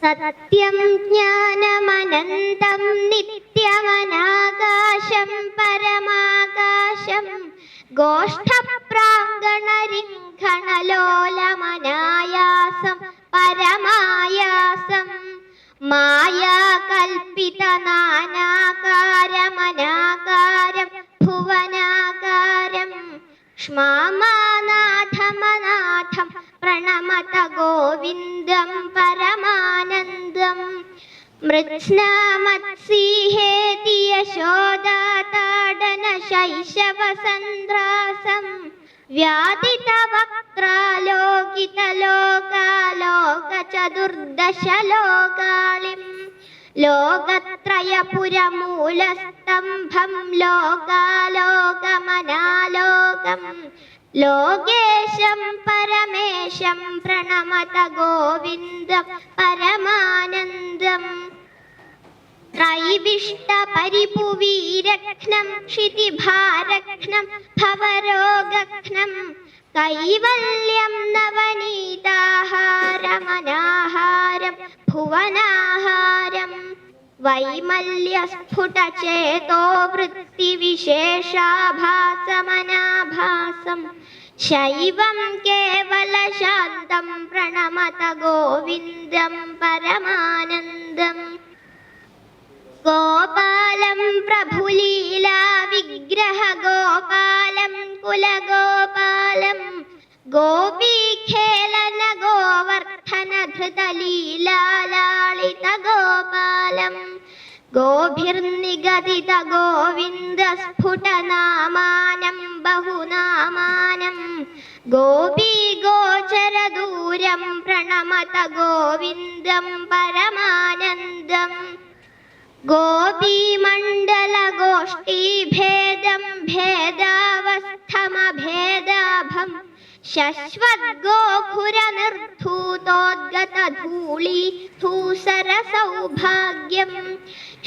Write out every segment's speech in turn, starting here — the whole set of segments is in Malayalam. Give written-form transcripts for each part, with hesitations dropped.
സത്യം ജ്ഞാനമനന്തം നിത്യമനാകാശം പരമാകാശം ഗോഷ്ഠപ്രാങ്കണരിംഘണലോലമനായാസം പരമായാസം മായാകൽപ്പിതനാനാകാരമനാകാരം ഭുവനാകാരം ക്ഷ്മാനാഥമനാഥം പ്രണമത ഗോവിന്ദം പരമാനന്ദം മൃത്സ്നാമത്സിഹേതി യശോദാതാടന ശൈശവസന്ദ്രാസം വ്യാധിതവക്ത്രാലോകിതലോകാലോകചതുർദശലോകാളിം ലോകത്രയപുരമൂലസ്തംഭം ലോകാലോകമനാലോകം ലോകേശം പരമേശം പ്രണമത ഗോവിന്ദം പരമാനന്ദം ത്രൈവിഷ്ടപരിപുവീരഘ്നം ക്ഷിതിഭാരഘ്നം ഭവരോഗഘ്നം കൈവല്യം നവനീതാഹാരമനാഹാരം ഭുവനാഹാരം വൈമല്യസ്ഫുടചേതോ വൃത്തിവിശേഷാഭാസമനാഭാസം ശൈവം കേവലശാന്തം പ്രണമത ഗോവിന്ദം പരമാനന്ദം ഗോപാലം പ്രഭുലീലാ വിഗ്രഹ ഗോപാലം കുലഗോപാലം ഗോപീഖേലന ഗോവർദ്ധന ധൃതലീലാലാളിത ഗോപാലം ഗോഭിർനിഗദിത ഗോവിന്ദ സ്ഫുടനാമാനം ബഹുനാമാനം ഗോപീ ഗോചരദൂരം പ്രണമത ഗോവിന്ദം പരമാനന്ദം ഗോപീമണ്ഡലഗോഷ്ഠീഭേദം ഭേദാവസ്ഥമഭേദാഭം ശശ്വദ്ഗോഖുരനിർധൂതോദ്ഗതധൂളീധൂസരസൗഭാഗ്യം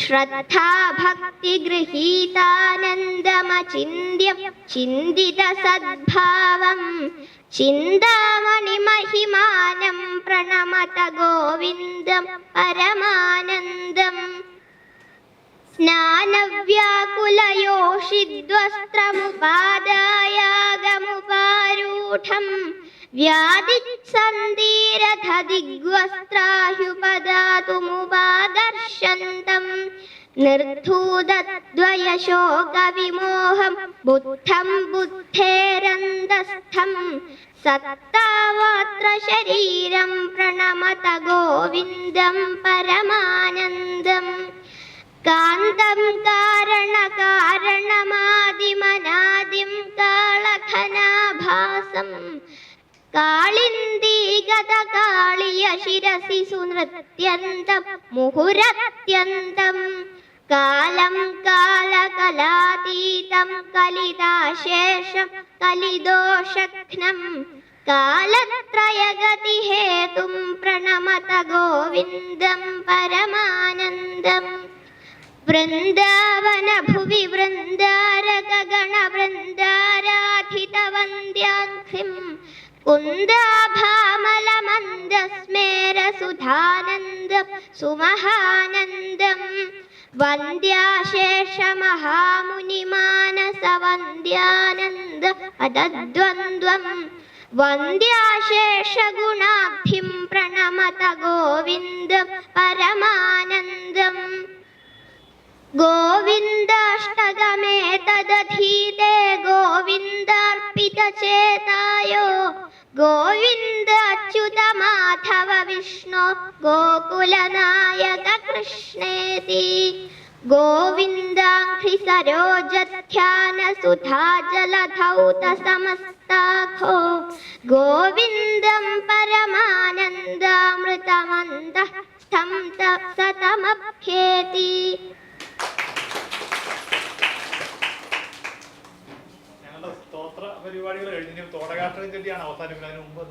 ശ്രദ്ധാഭക്തിഗൃഹീതാനന്ദമചിന്യം ചിന്തിതസദ്ഭാവം ചിന്താമണിമഹിമാനം പ്രണമത ഗോവിന്ദം പരമാനന്ദം സ്നാനവ്യാകുലയോഷിദ്വസ്ത്രമുപാദായാഗമുപാരൂഢം വ്യാധിസന്ധീരഥദിഗ്വസ്ത്രാഹ്യുപദാതുമുപാകർഷന്തം നിർധൂതദ്വയശോകവിമോഹം ബുദ്ധം ബുദ്ധേരന്തസ്ഥം സത്താവാത്ര ശരീരം പ്രണമത ഗോവിന്ദം പരമാനന്ദം കാന്തം കാരണകാരണമാദിമനാദിം കാളഘനാഭാസം കാളിന്ദീഗത കാളിയ ശിരസി സുനൃത്യന്തം മുഹുരത്യന്തം കാലം കാലകലാതീതം കലിതാശേഷം കലിദോഷഘ്നം കാലത്രയഗതിഹേതും പ്രണമത ഗോവിന്ദം പരമാനന്ദം വൃന്ദാവന ഭുവി വൃന്ദാരകഗണ വൃന്ദാരാധിതവന്ദ്യാഘ്രിം കുന്ദാഭാമലമന്ദസ്മേരസുധാനന്ദം സുമഹാനന്ദം വന്ദ്യാശേഷമഹാമുനിമാനസവന്ദ്യാനന്ദ അദദ്വന്ദ്വം വന്ദ്യാശേഷഗുണാബ്ധിം പ്രണമത ഗോവിന്ദം പരമാനന്ദം ഗോവിന്ദാഷ്ടകമേതദധീതേ ഗോവിന്ദാർപ്പിതചേതായോ ഗോവിന്ദ അച്യുത മാധവ വിഷ്ണു ഗോകുലനായക കൃഷ്ണേതി ഗോവിന്ദാഘ്രി സരോജധ്യാന സുധാജലധൗത സമസ്താഖോ ഗോവിന്ദം പരമാനന്ദാമൃതമന്തഃ സ്ഥം സതമഭ്യേതി. സ്തോത്ര പരിപാടികൾ കഴിഞ്ഞു തോടകാട്ടം ചൊല്ലിയാണ് അവസാനിക്കുന്നത്. അതിന് മുമ്പ്